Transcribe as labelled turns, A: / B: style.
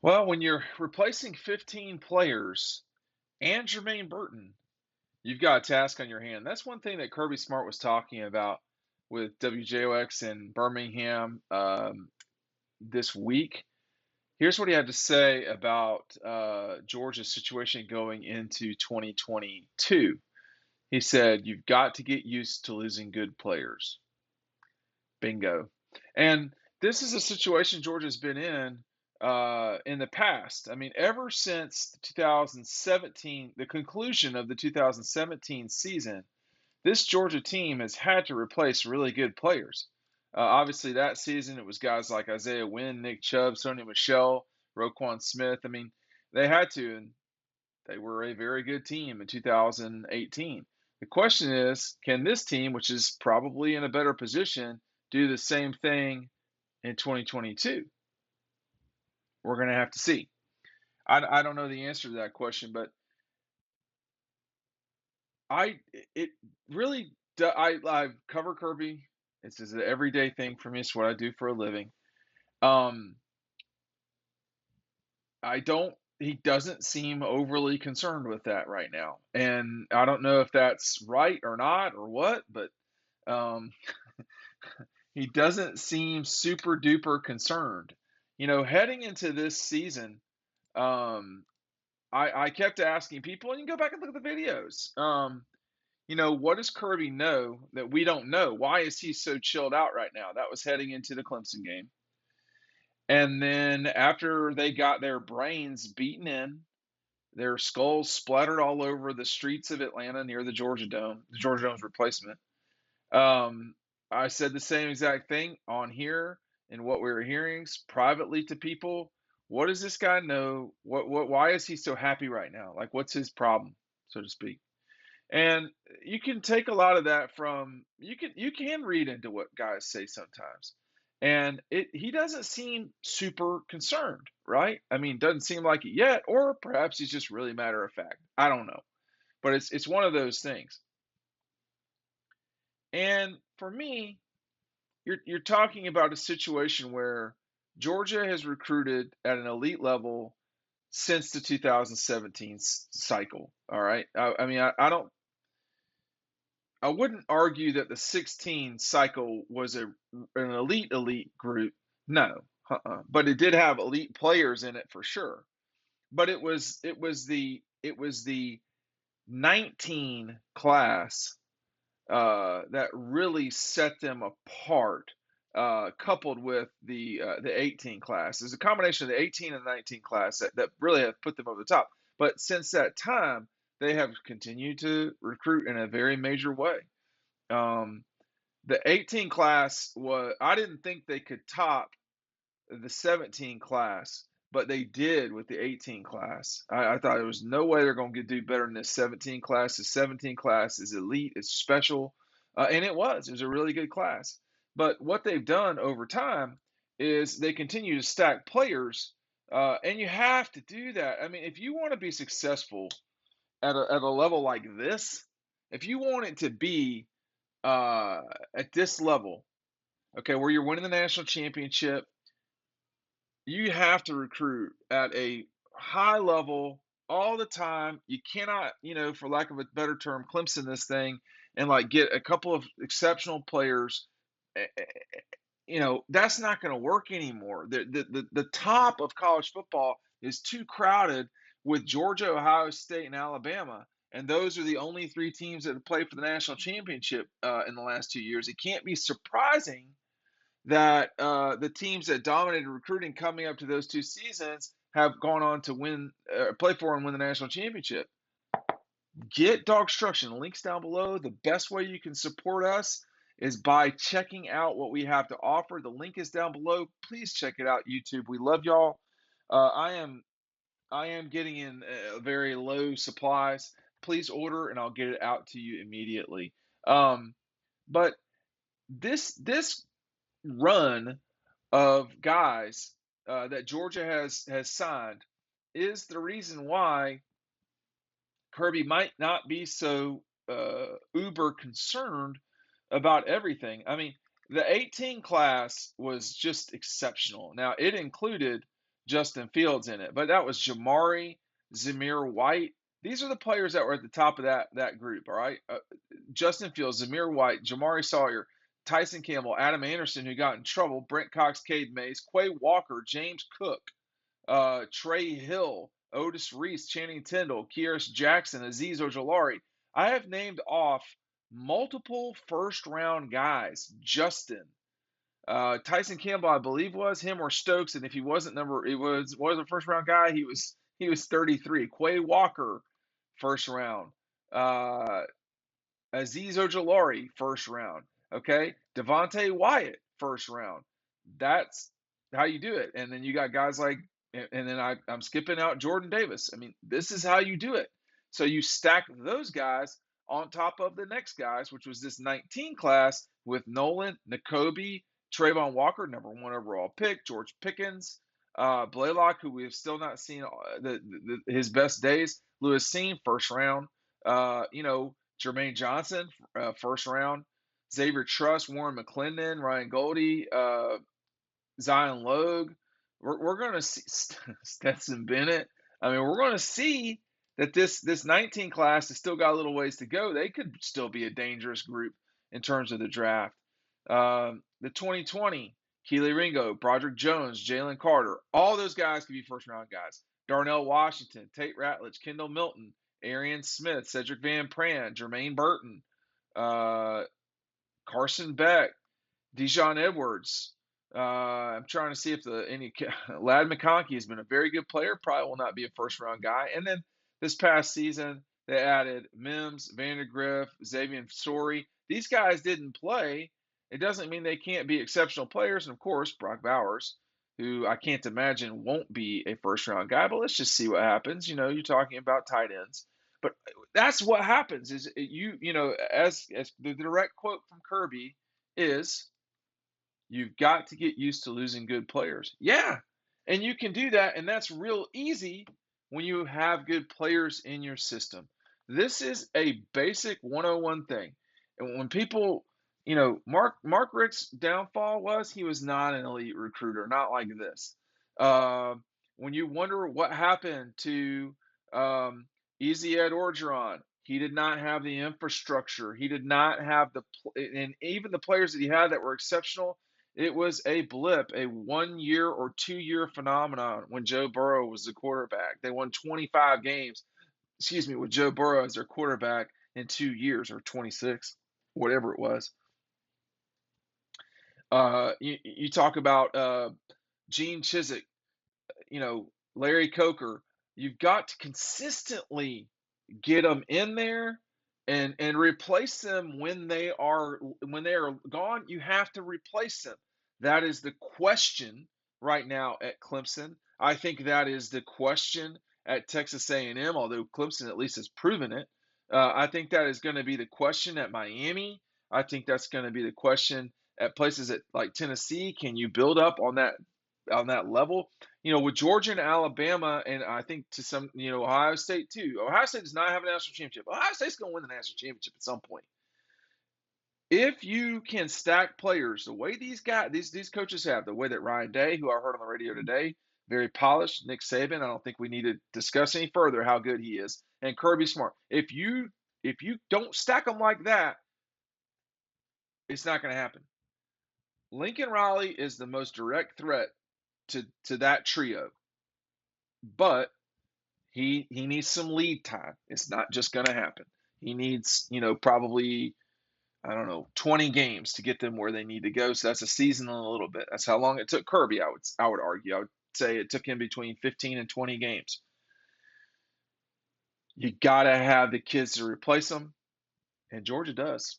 A: Well, when you're replacing 15 players and Jermaine Burton, you've got a task on your hand. That's one thing that Kirby Smart was talking about with WJOX in Birmingham this week. Here's what he had to say about Georgia's situation going into 2022. He said, "You've got to get used to losing good players." Bingo. And this is a situation Georgia's been in the past. I mean, ever since 2017, the conclusion of the 2017 season, this Georgia team has had to replace really good players. Obviously, that season it was guys like Isaiah Wynn, Nick Chubb, Sony Michel, Roquan Smith. I mean, they had to, and they were a very good team in 2018. The question is, can this team, which is probably in a better position, do the same thing in 2022? We're going to have to see. I don't know the answer to that question, but I it really I cover Kirby. It's just an everyday thing for me. It's what I do for a living. Um, I don't. He doesn't seem overly concerned with that right now, and I don't know if that's right or not or what, but um, he doesn't seem super duper concerned. Heading into this season, um, I kept asking people, and you can go back and look at the videos. What does Kirby know that we don't know? Why is he so chilled out right now? That was heading into the Clemson game. And then after they got their brains beaten in, their skulls splattered all over the streets of Atlanta near the Georgia Dome, the Georgia Dome's replacement. Um, I said the same exact thing on here and what we were hearing privately to people. What does this guy know? Why is he so happy right now? Like, what's his problem, so to speak? And you can take a lot of that from you can read into what guys say sometimes. And he doesn't seem super concerned, right? I mean, doesn't seem like it yet, or perhaps he's just really matter of fact. I don't know. But it's one of those things. And for me, you're talking about a situation where Georgia has recruited at an elite level since the 2017 cycle. All right. I mean, I wouldn't argue that the 16 cycle was an elite group. No, but it did have elite players in it for sure. But it was the 19 class that really set them apart. Coupled with the 18 class, there's a combination of the 18 and the 19 class that really have put them over the top. But since that time, they have continued to recruit in a very major way. Um, the 18 class I didn't think they could top the 17 class, but they did with the 18 class. I thought there was no way they're going to do better than this 17 class. The 17 class is elite, it's special, and it was. It was a really good class. But what they've done over time is they continue to stack players, and you have to do that. I mean, if you want to be successful at a level like this, if you want it to be at this level, okay, where you're winning the national championship, you have to recruit at a high level all the time. You cannot, for lack of a better term, Clemson this thing and like get a couple of exceptional players. That's not going to work anymore. The top of college football is too crowded with Georgia, Ohio State, and Alabama. And those are the only three teams that have played for the national championship in the last 2 years. It can't be surprising that the teams that dominated recruiting coming up to those two seasons have gone on to play for and win the national championship. Get DAWGSTRUCTION. Links down below. The best way you can support us is by checking out what we have to offer. The link is down below. Please check it out, YouTube. We love y'all. I am getting in very low supplies. Please order, and I'll get it out to you immediately. But this run of guys that Georgia has signed is the reason why Kirby might not be so uber concerned about everything. I mean, the 18 class was just exceptional. Now, it included Justin Fields in it, but that was Jamari, Zamir White. These are the players that were at the top of that group. All right, Justin Fields, Zamir White, Jamari Sawyer, Tyson Campbell, Adam Anderson, who got in trouble, Brent Cox, Cade Mays, Quay Walker, James Cook, Trey Hill, Otis Reese, Channing Tindall, Kieris Jackson, Azeez Ojolari. I have named off multiple first round guys. Justin, Tyson Campbell, I believe, was him or Stokes, and if he wasn't it was a first round guy. He was 33. Quay Walker, first round. Uh, Azeez Ojolari, first round. Okay, Devontae Wyatt, first round. That's how you do it. And then you got guys like, and then I'm skipping out Jordan Davis. I mean, this is how you do it. So you stack those guys on top of the next guys, which was this 19 class with Nolan, Nakobe, Trayvon Walker, number 1 overall pick, George Pickens, Blaylock, who we have still not seen his best days, Lewis Seen, first round. Jermaine Johnson, first round. Xavier Truss, Warren McClendon, Ryan Goldie, Zion Logue. We're going to see Stetson Bennett. I mean, we're going to see that this 19 class has still got a little ways to go. They could still be a dangerous group in terms of the draft. The 2020, Keely Ringo, Broderick Jones, Jalen Carter, all those guys could be first round guys. Darnell Washington, Tate Ratledge, Kendall Milton, Arian Smith, Cedric Van Pran, Jermaine Burton, Carson Beck, Dijon Edwards. I'm trying to see if Ladd McConkey has been a very good player. Probably will not be a first round guy. And then this past season, they added Mims, Vandergriff, Xavier Story. These guys didn't play. It doesn't mean they can't be exceptional players. And of course, Brock Bowers, who I can't imagine won't be a first round guy. But let's just see what happens. You're talking about tight ends. But that's what happens is as the direct quote from Kirby is, you've got to get used to losing good players. Yeah. And you can do that. And that's real easy when you have good players in your system. This is a basic 101 thing. And when people, Mark Richt's downfall was he was not an elite recruiter, not like this. When you wonder what happened to Easy Ed Orgeron, he did not have the infrastructure. He did not have and even the players that he had that were exceptional, it was a blip, a 1 year or 2 year phenomenon when Joe Burrow was the quarterback. They won 25 games, with Joe Burrow as their quarterback in 2 years, or 26, whatever it was. You talk about Gene Chizik, Larry Coker. You've got to consistently get them in there and replace them when they are gone. You have to replace them. That is the question right now at Clemson. I think that is the question at Texas A&M, although Clemson at least has proven it. I think that is going to be the question at Miami. I think that's going to be the question at places like Tennessee. Can you build up on that level? With Georgia and Alabama, and I think to some, Ohio State too. Ohio State does not have a national championship. Ohio State's going to win the national championship at some point. If you can stack players the way these coaches have, the way that Ryan Day, who I heard on the radio today, very polished, Nick Saban, I don't think we need to discuss any further how good he is, and Kirby Smart. If you don't stack them like that, it's not going to happen. Lincoln Riley is the most direct threat to that trio, but he needs some lead time. It's not just going to happen. He needs, probably, I don't know, 20 games to get them where they need to go. So that's a season and a little bit. That's how long it took Kirby, I would argue. I would say it took him between 15 and 20 games. You got to have the kids to replace them, and Georgia does.